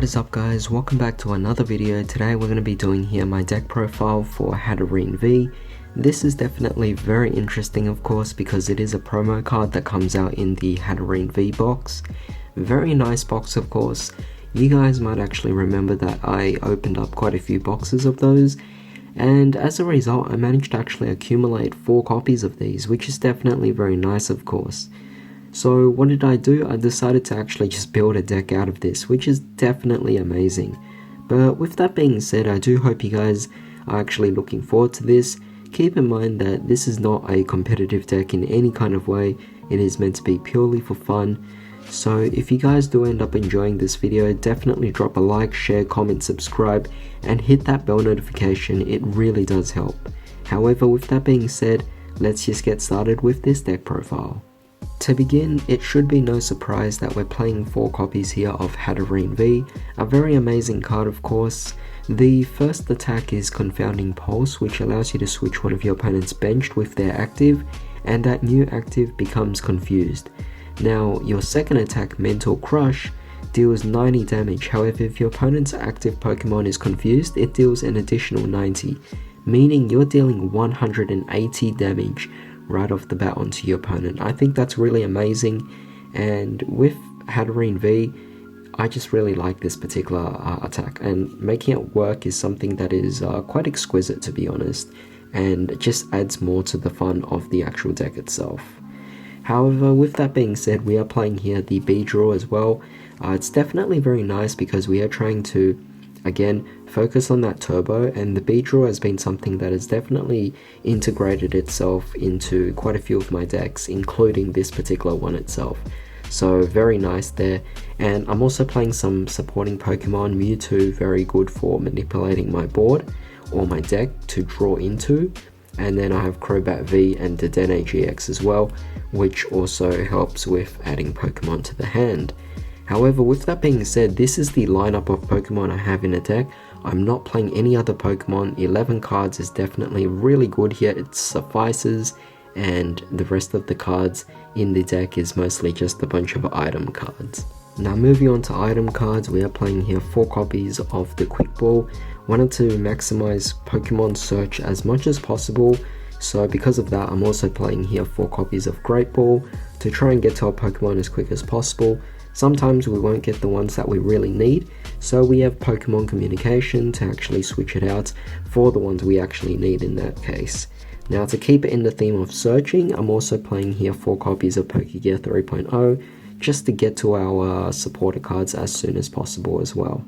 What is up guys, welcome back to another video. Today we're going to be doing here my deck profile for Hatterene V. This is definitely very interesting of course because it is a promo card that comes out in the Hatterene V box. Very nice box of course. You guys might actually remember that I opened up quite a few boxes of those, and as a result I managed to actually accumulate 4 copies of these, which is definitely very nice of course. So what did I do? I decided to actually just build a deck out of this, which is definitely amazing. But with that being said, I do hope you guys are actually looking forward to this. Keep in mind that this is not a competitive deck in any kind of way. It is meant to be purely for fun. So if you guys do end up enjoying this video, definitely drop a like, share, comment, subscribe, and hit that bell notification. It really does help. However, with that being said, let's just get started with this deck profile. To begin, it should be no surprise that we're playing 4 copies here of Hatterene V, a very amazing card of course. The first attack is Confounding Pulse, which allows you to switch one of your opponent's benched with their active, and that new active becomes confused. Now, your second attack, Mental Crush, deals 90 damage, however if your opponent's active Pokemon is confused, it deals an additional 90, meaning you're dealing 180 damage right off the bat onto your opponent. I think that's really amazing, and with Hatterene V, I just really like this particular attack, and making it work is something that is quite exquisite to be honest, and it just adds more to the fun of the actual deck itself. However, with that being said, we are playing here the Beedrill as well. It's definitely very nice because we are trying to again focus on that turbo, and the Beedrill has been something that has definitely integrated itself into quite a few of my decks, including this particular one itself. So very nice there. And I'm also playing some supporting Pokemon. Mewtwo, very good for manipulating my board or my deck to draw into, and then I have Crobat V and Dedenne GX as well, which also helps with adding Pokemon to the hand. However, with that being said, this is the lineup of Pokemon I have in a deck. I'm not playing any other Pokemon. 11 cards is definitely really good here. It suffices, and the rest of the cards in the deck is mostly just a bunch of item cards. Now moving on to item cards, we are playing here 4 copies of the Quick Ball. Wanted to maximize Pokemon search as much as possible, so because of that I'm also playing here 4 copies of Great Ball to try and get to our Pokemon as quick as possible. Sometimes we won't get the ones that we really need, so we have Pokemon Communication to actually switch it out for the ones we actually need in that case. Now to keep it in the theme of searching, I'm also playing here 4 copies of Pokegear 3.0 just to get to our supporter cards as soon as possible as well.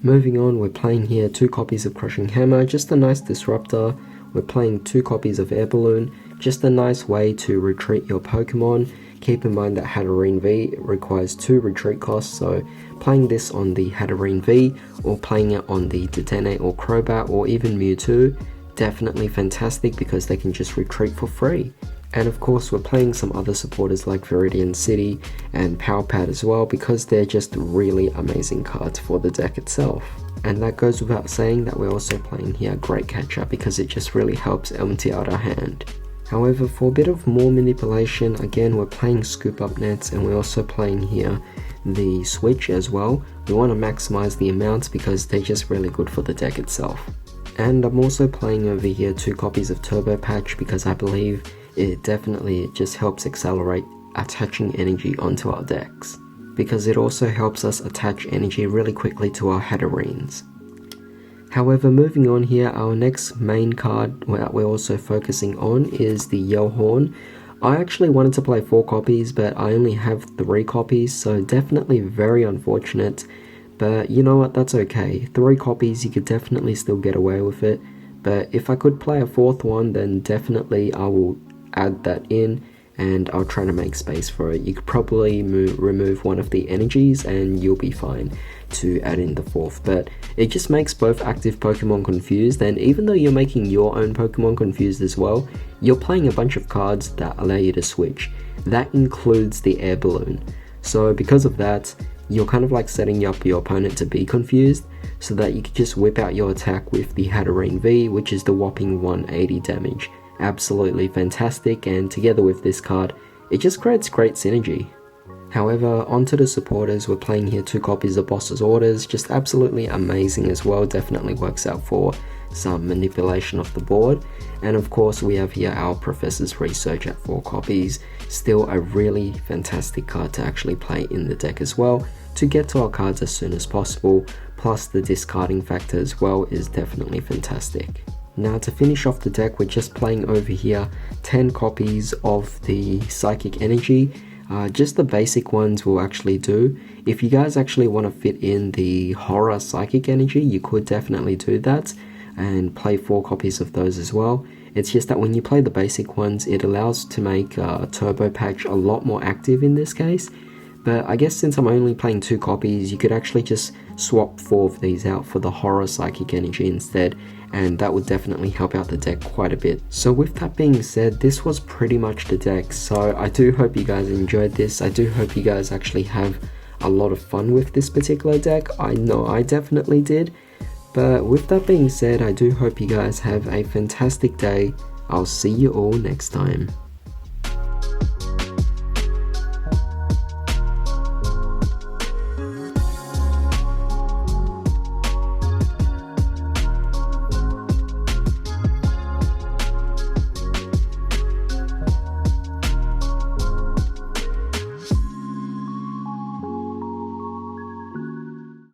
Moving on, we're playing here 2 copies of Crushing Hammer, just a nice disruptor. We're playing 2 copies of Air Balloon, just a nice way to retreat your Pokemon. Keep in mind that Hatterene V requires 2 retreat costs, so playing this on the Hatterene V or playing it on the Dedenne or Crobat or even Mewtwo, definitely fantastic because they can just retreat for free. And of course we're playing some other supporters like Viridian City and Power Pad as well because they're just really amazing cards for the deck itself. And that goes without saying that we're also playing here Great Catcher because it just really helps empty out our hand. However, for a bit of more manipulation, again we're playing Scoop Up Nets, and we're also playing here the Switch as well. We want to maximize the amounts because they're just really good for the deck itself. And I'm also playing over here 2 copies of Turbo Patch because I believe it definitely just helps accelerate attaching energy onto our decks, because it also helps us attach energy really quickly to our Hatterenes. However, moving on here, our next main card that we're also focusing on is the Yell Horn. I actually wanted to play 4 copies, but I only have 3 copies, so definitely very unfortunate. But you know what, that's okay. 3 copies, you could definitely still get away with it. But if I could play a 4th one, then definitely I will add that in, and I'll try to make space for it. You could probably remove one of the energies and you'll be fine to add in the 4th, but it just makes both active Pokemon confused, and even though you're making your own Pokemon confused as well, you're playing a bunch of cards that allow you to switch. That includes the Air Balloon. So because of that, you're kind of like setting up your opponent to be confused so that you can just whip out your attack with the Hatterene V, which is the whopping 180 damage. Absolutely fantastic, and together with this card, it just creates great synergy. However, onto the supporters, we're playing here 2 copies of Boss's Orders, just absolutely amazing as well, definitely works out for some manipulation of the board. And of course we have here our Professor's Research at 4 copies, still a really fantastic card to actually play in the deck as well, to get to our cards as soon as possible, plus the discarding factor as well is definitely fantastic. Now to finish off the deck, we're just playing over here 10 copies of the Psychic Energy. Just the basic ones will actually do. If you guys actually want to fit in the Horror Psychic Energy, you could definitely do that and play 4 copies of those as well. It's just that when you play the basic ones, it allows to make Turbo Patch a lot more active in this case. But I guess since I'm only playing 2 copies, you could actually just swap 4 of these out for the Horror Psychic Energy instead, and that would definitely help out the deck quite a bit. So with that being said, this was pretty much the deck. So I do hope you guys enjoyed this. I do hope you guys actually have a lot of fun with this particular deck. I know I definitely did. But with that being said, I do hope you guys have a fantastic day. I'll see you all next time.